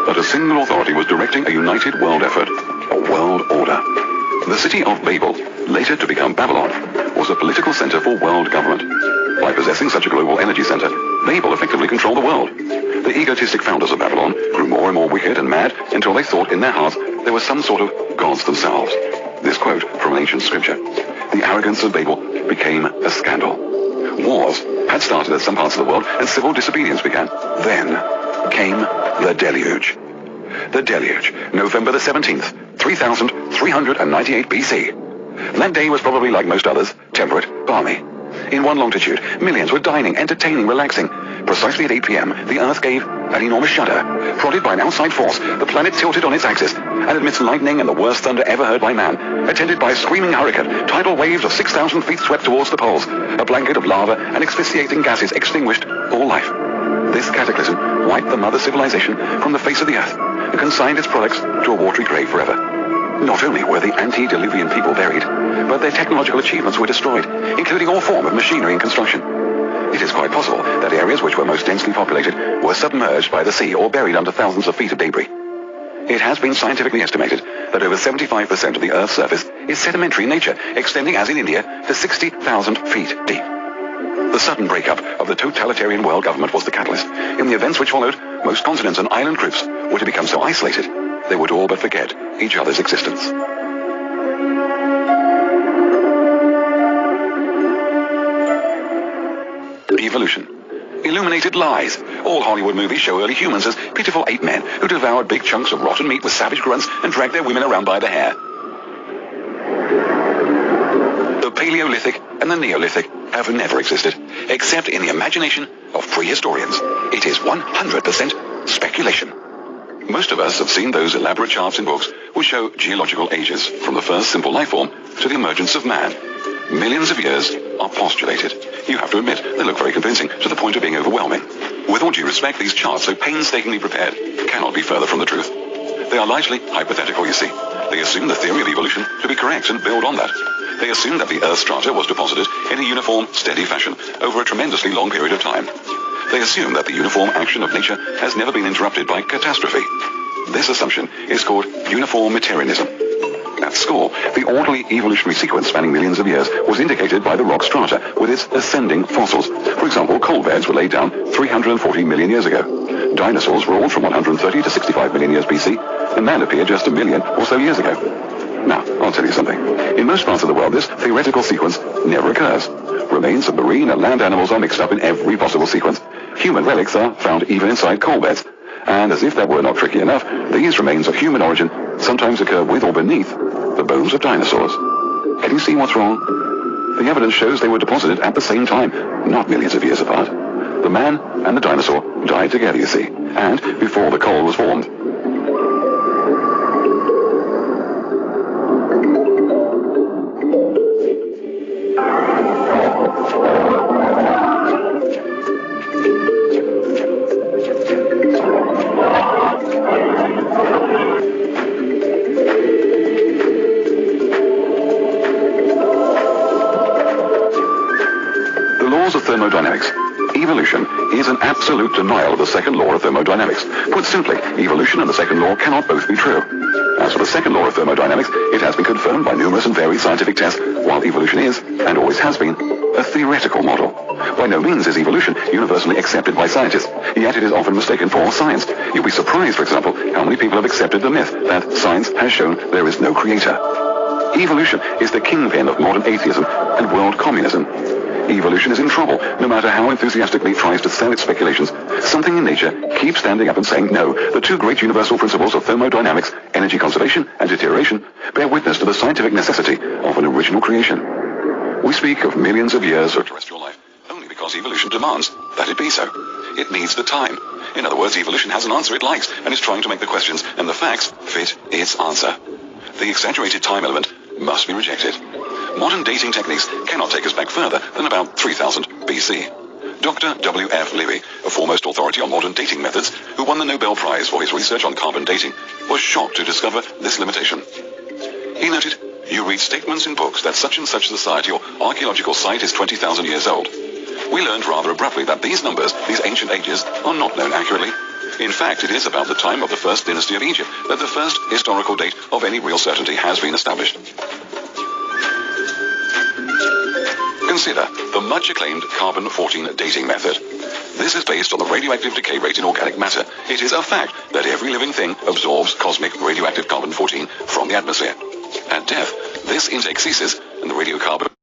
but a single authority was directing a united world effort, a world order. The city of Babel, later to become Babylon, was a political center for world government. By possessing such a global energy center, Babel effectively controlled the world. The egotistic founders of Babylon grew more and more wicked and mad until they thought in their hearts they were some sort of gods themselves. This quote from an ancient scripture. The arrogance of Babel became a scandal. Wars had started in some parts of the world and civil disobedience began. Then came the deluge. The deluge, November the 17th, 3398 BC. That day was probably like most others, temperate, balmy. In one longitude, millions were dining, entertaining, relaxing. Precisely at 8 p.m., the Earth gave an enormous shudder. Prodded by an outside force, the planet tilted on its axis, and amidst lightning and the worst thunder ever heard by man, attended by a screaming hurricane, tidal waves of 6,000 feet swept towards the poles. A blanket of lava and asphyxiating gases extinguished all life. This cataclysm wiped the mother civilization from the face of the earth and consigned its products to a watery grave forever. Not only were the antediluvian people buried, but their technological achievements were destroyed, including all form of machinery and construction. It is quite possible that areas which were most densely populated were submerged by the sea or buried under thousands of feet of debris. It has been scientifically estimated that over 75% of the Earth's surface is sedimentary in nature, extending, as in India, to 60,000 feet deep. The sudden breakup of the totalitarian world government was the catalyst. In the events which followed, most continents and island groups were to become so isolated, they would all but forget each other's existence. Evolution. Illuminated lies. All Hollywood movies show early humans as pitiful ape men who devoured big chunks of rotten meat with savage grunts and dragged their women around by the hair. The Paleolithic and the Neolithic have never existed, except in the imagination of prehistorians. It is 100% speculation. Most of us have seen those elaborate charts in books which show geological ages, from the first simple life form to the emergence of man. Millions of years are postulated. You have to admit, they look very convincing, to the point of being overwhelming. With all due respect, these charts, so painstakingly prepared, cannot be further from the truth. They are largely hypothetical, you see. They assume the theory of evolution to be correct and build on that. They assume that the Earth's strata was deposited in a uniform, steady fashion over a tremendously long period of time. They assume that the uniform action of nature has never been interrupted by catastrophe. This assumption is called uniformitarianism. At school, the orderly evolutionary sequence spanning millions of years was indicated by the rock strata with its ascending fossils. For example, coal beds were laid down 340 million years ago. Dinosaurs ruled from 130 to 65 million years BC, and man appeared just a million or so years ago. Now, I'll tell you something. In most parts of the world, this theoretical sequence never occurs. Remains of marine and land animals are mixed up in every possible sequence. Human relics are found even inside coal beds. And as if that were not tricky enough, these remains of human origin sometimes occur with or beneath the bones of dinosaurs. Can you see what's wrong? The evidence shows they were deposited at the same time, not millions of years apart. The man and the dinosaur died together, you see, and before the coal was formed. Of thermodynamics. Evolution is an absolute denial of the second law of thermodynamics. Put simply, evolution and the second law cannot both be true. As for the second law of thermodynamics, it has been confirmed by numerous and varied scientific tests, while evolution is, and always has been, a theoretical model. By no means is evolution universally accepted by scientists, yet it is often mistaken for science. You'll be surprised, for example, how many people have accepted the myth that science has shown there is no creator. Evolution is the kingpin of modern atheism and world communism. Evolution is in trouble, no matter how enthusiastically it tries to sell its speculations. Something in nature keeps standing up and saying, no, the two great universal principles of thermodynamics, energy conservation and deterioration, bear witness to the scientific necessity of an original creation. We speak of millions of years of terrestrial life only because evolution demands that it be so. It needs the time. In other words, evolution has an answer it likes and is trying to make the questions and the facts fit its answer. The exaggerated time element must be rejected. Modern dating techniques cannot take us back further than about 3000 BC. Dr. W.F. Levy, a foremost authority on modern dating methods, who won the Nobel Prize for his research on carbon dating, was shocked to discover this limitation. He noted, "You read statements in books that such and such society or archaeological site is 20,000 years old. We learned rather abruptly that these numbers, these ancient ages, are not known accurately. In fact, it is about the time of the first dynasty of Egypt that the first historical date of any real certainty has been established. Consider the much-acclaimed carbon-14 dating method. This is based on the radioactive decay rate in organic matter. It is a fact that every living thing absorbs cosmic radioactive carbon-14 from the atmosphere. At death, this intake ceases and the radiocarbon